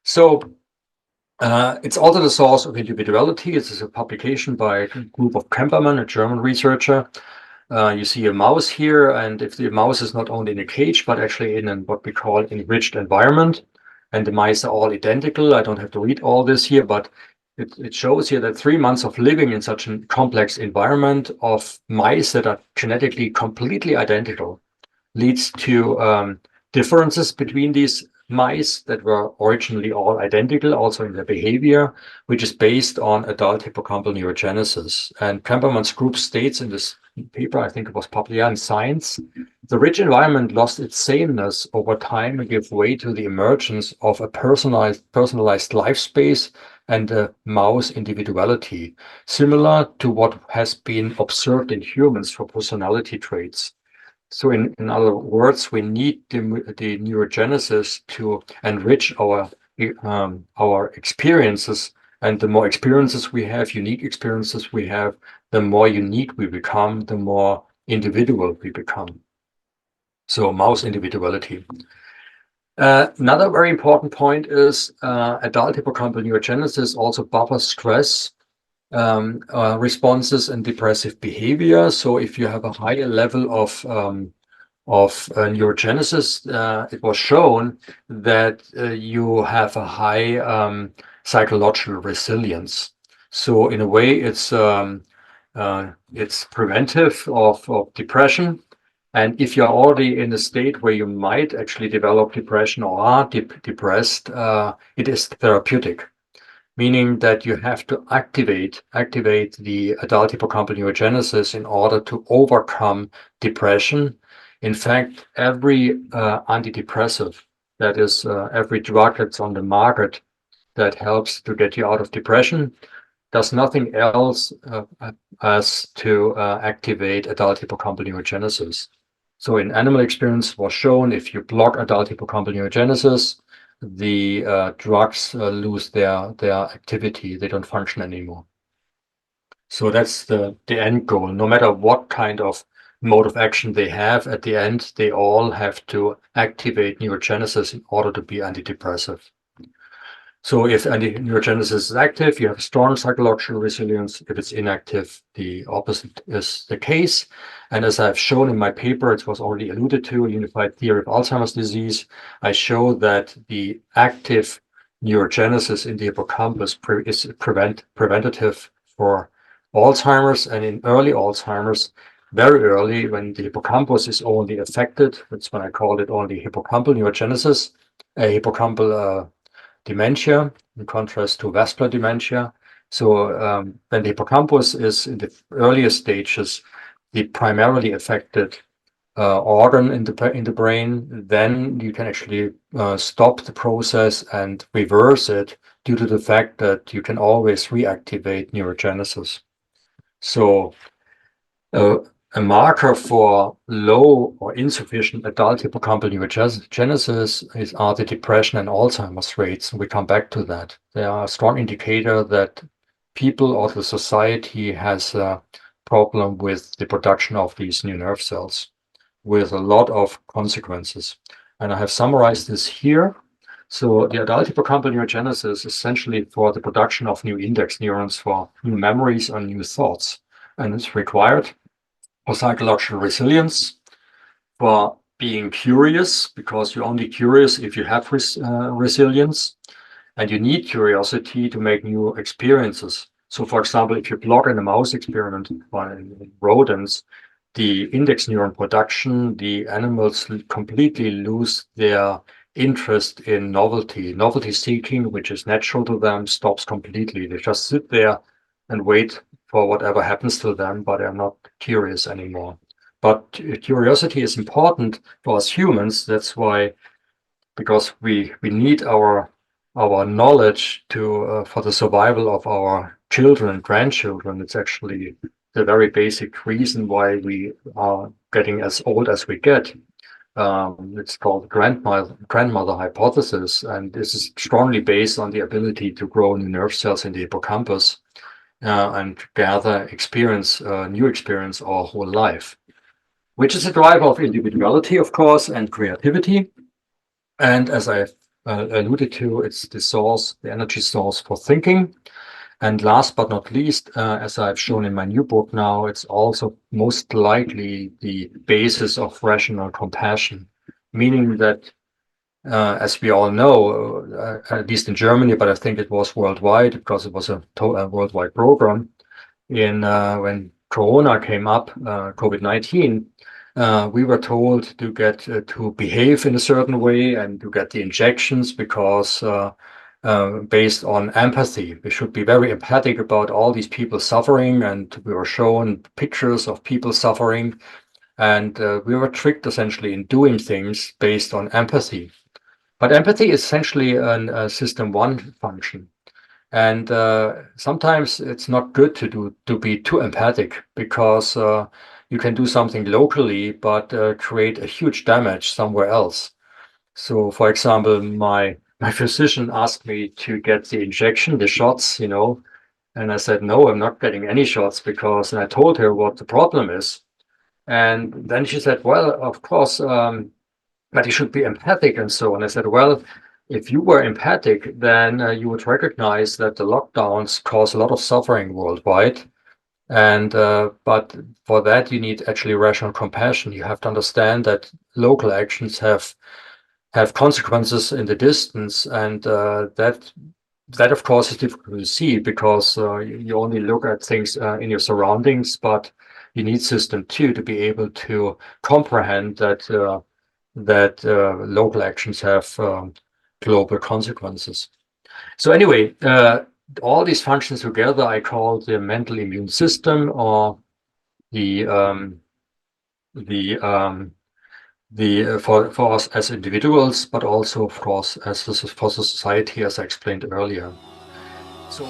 So it's also the source of individuality. This is a publication by a group of Kempermann, a German researcher. You see a mouse here, and if the mouse is not only in a cage, but actually in what we call enriched environment, and the mice are all identical. I don't have to read all this here, but it shows here that 3 months of living in such a complex environment of mice that are genetically completely identical leads to differences between these mice that were originally all identical, also in their behavior, which is based on adult hippocampal neurogenesis. And Kempermann's group states in this paper, I think it was published in Science, the rich environment lost its sameness over time and gave way to the emergence of a personalized life space and a mouse individuality, similar to what has been observed in humans for personality traits. So in other words, we need the neurogenesis to enrich our experiences. And the more experiences we have, unique experiences we have, the more unique we become, the more individual we become. So mouse individuality. Another very important point is adult hippocampal neurogenesis also buffers stress responses and depressive behavior. So if you have a higher level of neurogenesis, it was shown that you have a high psychological resilience. So in a way, it's preventive of depression. And if you're already in a state where you might actually develop depression or are depressed, it is therapeutic, meaning that you have to activate the adult hippocampal neurogenesis in order to overcome depression. In fact, every antidepressive, that is every drug that's on the market that helps to get you out of depression, does nothing else as to activate adult hippocampal neurogenesis. So in animal experience was shown, if you block adult hippocampal neurogenesis, the drugs lose their activity. They don't function anymore. So that's the end goal. No matter what kind of mode of action they have, at the end, they all have to activate neurogenesis in order to be antidepressive. So if neurogenesis is active, you have a strong psychological resilience. If it's inactive, the opposite is the case. And as I've shown in my paper, it was already alluded to, a unified theory of Alzheimer's disease. I show that the active neurogenesis in the hippocampus is preventative for Alzheimer's, and in early Alzheimer's, very early, when the hippocampus is only affected, that's when I call it only hippocampal neurogenesis, a hippocampal dementia, in contrast to vascular dementia. So when the hippocampus is in the earliest stages, the primarily affected organ in the brain, then you can actually stop the process and reverse it due to the fact that you can always reactivate neurogenesis. So a marker for low or insufficient adult hippocampal neurogenesis are the depression and Alzheimer's rates. We come back to that. They are a strong indicator that people or the society has a problem with the production of these new nerve cells, with a lot of consequences. And I have summarized this here. So the adult hippocampal neurogenesis is essentially for the production of new index neurons for new memories and new thoughts. And it's required for psychological resilience, for being curious, because you're only curious if you have resilience, and you need curiosity to make new experiences. So for example, if you block in a mouse experiment in rodents, the index neuron production, the animals completely lose their interest in novelty-seeking, which is natural to them, stops completely. They just sit there and wait for whatever happens to them, but they're not curious anymore. But curiosity is important for us humans. That's why, because we need our knowledge to for the survival of our children and grandchildren. It's actually the very basic reason why we are getting as old as we get. It's called grandmother hypothesis, and this is strongly based on the ability to grow new nerve cells in the hippocampus and gather new experience our whole life, which is a driver of individuality, of course, and creativity. And as I alluded to, it's the source, the energy source for thinking. And last but not least, as I've shown in my new book now, it's also most likely the basis of rational compassion, meaning that, as we all know, at least in Germany, but I think it was worldwide because it was a worldwide program, when Corona came up, COVID-19, we were told to get to behave in a certain way and to get the injections because based on empathy, we should be very empathic about all these people suffering, and we were shown pictures of people suffering, and we were tricked essentially in doing things based on empathy. But empathy is essentially a system one function. And sometimes it's not good to be too empathic because you can do something locally, but create a huge damage somewhere else. So, for example, my physician asked me to get the injection, the shots, and I said, no, I'm not getting any shots because, and I told her what the problem is. And then she said, well, of course, but you should be empathic and so on. I said, well, if you were empathic, then you would recognize that the lockdowns cause a lot of suffering worldwide. And but for that, you need actually rational compassion. You have to understand that local actions have consequences in the distance, and that of course is difficult to see because you only look at things in your surroundings, but you need system two to be able to comprehend that local actions have global consequences. So anyway, all these functions together I call the mental immune system, or the for us as individuals, but also of course as for society, as I explained earlier. So